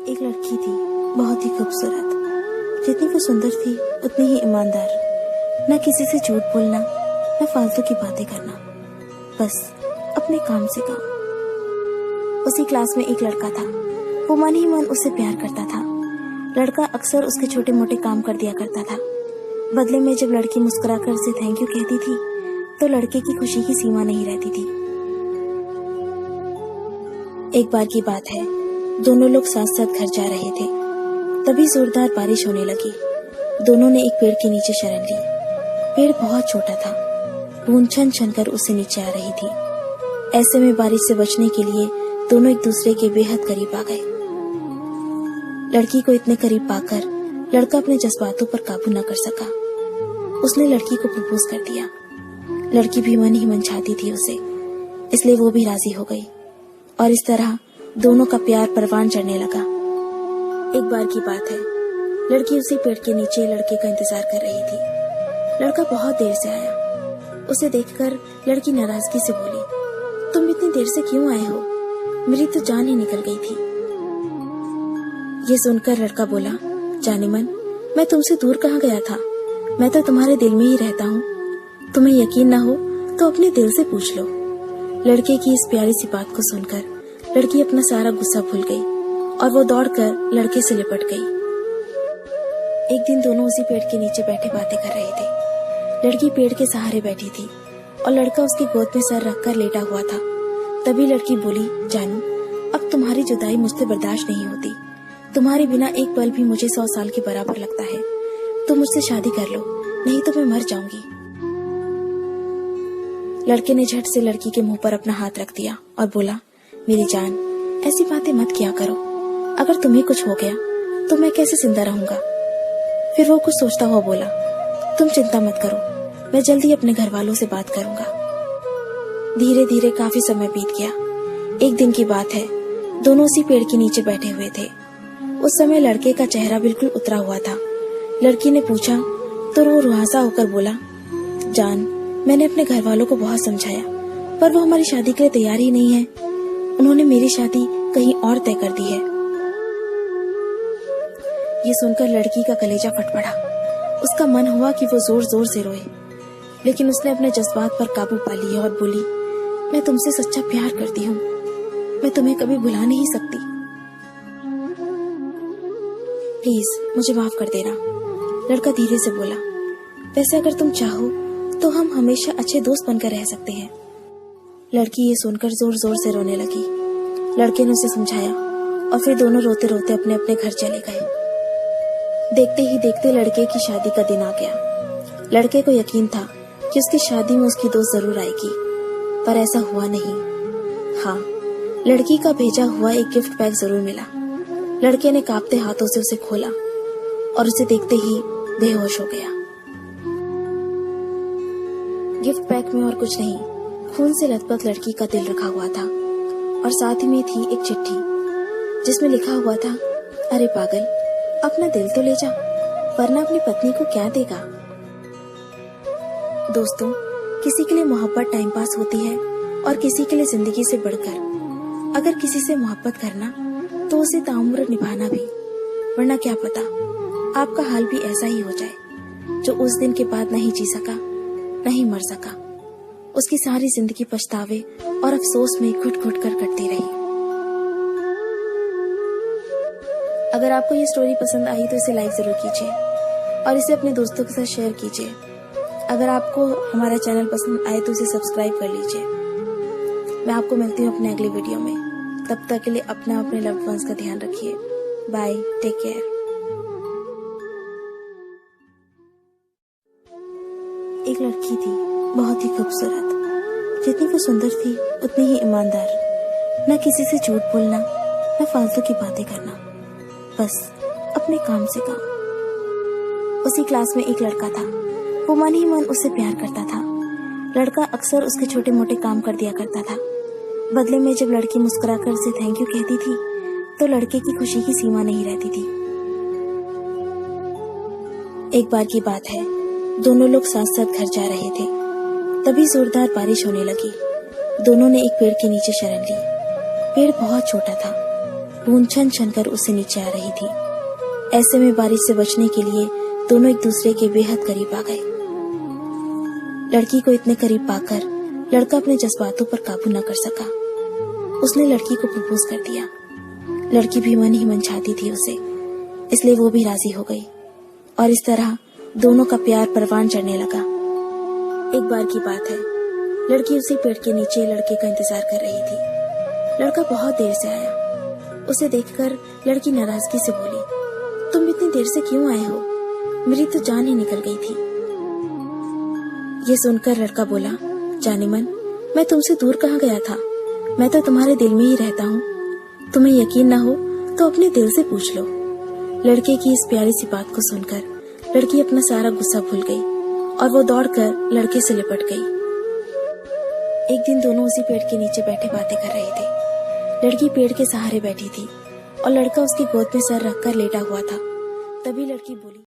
एक लड़की थी, बहुत ही खूबसूरत। जितनी वो सुंदर थी उतनी ही ईमानदार। न किसी से झूठ बोलना, न फालतू की बातें करना, बस अपने काम से काम। उसी क्लास में एक लड़का था। वो मन ही मन उससे प्यार करता था। लड़का अक्सर उसके छोटे मोटे काम कर दिया करता था। बदले में जब लड़की मुस्कुराकर उसे थैंक यू कहती थी तो लड़के की खुशी की सीमा नहीं रहती थी। एक बार की बात है, दोनों लोग साथ साथ घर जा रहे थे। तभी जोरदार बारिश होने लगी। दोनों ने एक पेड़ के नीचे शरण ली। पेड़ बहुत छोटा था। बूंद छन छन कर उससे नीचे आ रही थी। ऐसे में बारिश से बचने के लिए दोनों एक दूसरे के बेहद करीब आ गए। लड़की को इतने करीब पाकर लड़का अपने जज्बातों पर काबू न कर सका। उसने लड़की को प्रपोज कर दिया। लड़की भी मन ही मन चाहती थी उसे, इसलिए वो भी राजी हो गई और इस तरह दोनों का प्यार परवान चढ़ने लगा। एक बार की बात है, लड़की उसी पेड़ के नीचे लड़के का इंतजार कर रही थी। लड़का बहुत देर से आया। उसे देखकर लड़की नाराजगी से बोली, तुम इतनी देर से क्यों आए हो? मेरी तो जान ही निकल गई थी। ये सुनकर लड़का बोला, जाने मन, मैं तुमसे दूर कहाँ गया था? मैं तो तुम्हारे दिल में ही रहता हूँ। तुम्हें यकीन ना हो तो अपने दिल से पूछ लो। लड़के की इस प्यारी सी बात को सुनकर लड़की अपना सारा गुस्सा भूल गई और वो दौड़कर लड़के से लिपट गई। एक दिन दोनों उसी पेड़ के नीचे बैठे बातें कर रहे थे। लड़की पेड़ के सहारे बैठी थी और लड़का उसकी गोद में सर रखकर लेटा हुआ था। तभी लड़की बोली, जानू, अब तुम्हारी जुदाई मुझसे बर्दाश्त नहीं होती। तुम्हारे बिना एक पल भी मुझे 100 साल के बराबर लगता है। तुम मुझसे शादी कर लो, नहीं तो मैं मर जाऊंगी। लड़के ने झट से लड़की के मुंह पर अपना हाथ रख दिया और बोला, मेरी जान, ऐसी बातें मत किया करो। अगर तुम्हें कुछ हो गया तो मैं कैसे जिंदा रहूंगा? फिर वो कुछ सोचता हुआ बोला, तुम चिंता मत करो, मैं जल्दी अपने घर वालों से बात करूंगा। धीरे धीरे काफी समय बीत गया। एक दिन की बात है, दोनों उसी पेड़ के नीचे बैठे हुए थे। उस समय लड़के का चेहरा बिल्कुल उतरा हुआ था। लड़की ने पूछा तो वो रुहासा होकर बोला, जान, मैंने अपने घर वालों को बहुत समझाया, पर वो हमारी शादी के लिए तैयार ही नहीं है। उन्होंने मेरी शादी कहीं और तय कर दी है। ये सुनकर लड़की का कलेजा फट पड़ा। उसका मन हुआ कि वो जोर जोर से रोए, लेकिन उसने अपने जज्बात पर काबू पा लिया और बोली, मैं तुमसे सच्चा प्यार करती हूँ। मैं तुम्हें कभी भुला नहीं सकती। प्लीज मुझे माफ कर देना। लड़का धीरे से बोला, वैसे अगर तुम चाहो तो हम हमेशा अच्छे दोस्त बनकर रह सकते हैं। लड़की ये सुनकर जोर जोर से रोने लगी। लड़के ने उसे समझाया और फिर दोनों रोते रोते अपने अपने घर चले गए। देखते ही देखते लड़के की शादी का दिन आ गया। लड़के को यकीन था कि उसकी शादी में उसकी दोस्त जरूर आएगी, पर ऐसा हुआ नहीं। हाँ, लड़की का भेजा हुआ एक गिफ्ट पैक जरूर मिला। लड़के ने कांपते हाथों से उसे खोला और उसे देखते ही बेहोश हो गया। गिफ्ट पैक में और कुछ नहीं, खून से लथपथ लड़की का दिल रखा हुआ था और साथ ही में थी एक चिट्ठी जिसमें लिखा हुआ था, अरे पागल, अपना दिल तो ले जा, वरना अपनी पत्नी को क्या देगा। दोस्तों, किसी के लिए मोहब्बत टाइम पास होती है और किसी के लिए जिंदगी से बढ़कर। अगर किसी से मोहब्बत करना तो उसे ताउम्र निभाना भी, वरना क्या पता आपका हाल भी ऐसा ही हो जाए। जो उस दिन के बाद नहीं जी सका, नहीं मर सका, उसकी सारी जिंदगी पछतावे और अफसोस में घुट घुट कर कटती रही। अगर आपको ये स्टोरी पसंद आई तो इसे लाइक जरूर कीजिए और इसे अपने दोस्तों के साथ शेयर कीजिए। अगर आपको हमारा चैनल पसंद आए तो इसे सब्सक्राइब कर लीजिए। मैं आपको मिलती हूँ अपने अगले वीडियो में। तब तक के लिए अपना अपने लव्ड वंस का ध्यान रखिए। Bye, take care. एक लड़की थी, बहुत ही खूबसूरत। जितनी वो सुंदर थी उतनी ही ईमानदार। न किसी से झूठ बोलना, न फालतू की बातें करना, बस अपने काम से काम। उसी क्लास में एक लड़का था। वो मन ही मन उससे प्यार करता था। लड़का अक्सर उसके छोटे मोटे काम कर दिया करता था। बदले में जब लड़की मुस्कुराकर उसे थैंक यू कहती थी तो लड़के की खुशी की सीमा नहीं रहती थी। एक बार की बात है, दोनों लोग साथ साथ घर जा रहे थे। तभी जोरदार बारिश होने लगी। दोनों ने एक पेड़ के नीचे शरण ली। पेड़ बहुत छोटा था। बूंद छन छन कर उसे नीचे आ रही थी। ऐसे में बारिश से बचने के लिए दोनों एक दूसरे के बेहद करीब आ गए। लड़की को इतने करीब पाकर लड़का अपने जज्बातों पर काबू न कर सका। उसने लड़की को प्रपोज कर दिया। लड़की भी मन ही मन चाहती थी उसे, इसलिए वो भी राजी हो गई और इस तरह दोनों का प्यार परवान चढ़ने लगा। एक बार की बात है, लड़की उसी पेड़ के नीचे लड़के का इंतजार कर रही थी। लड़का बहुत देर से आया। उसे देखकर लड़की नाराजगी से बोली, तुम इतनी देर से क्यों आए हो? मेरी तो जान ही निकल गई थी। ये सुनकर लड़का बोला, जाने मन, मैं तुमसे दूर कहाँ गया था, मैं तो तुम्हारे दिल में ही रहता हूँ। तुम्हें यकीन ना हो तो अपने दिल से पूछ लो। लड़के की इस प्यारी सी बात को सुनकर लड़की अपना सारा गुस्सा भूल गई और वो दौड़कर लड़के से लिपट गई। एक दिन दोनों उसी पेड़ के नीचे बैठे बातें कर रहे थे। लड़की पेड़ के सहारे बैठी थी और लड़का उसकी गोद में सर रखकर लेटा हुआ था। तभी लड़की बोली,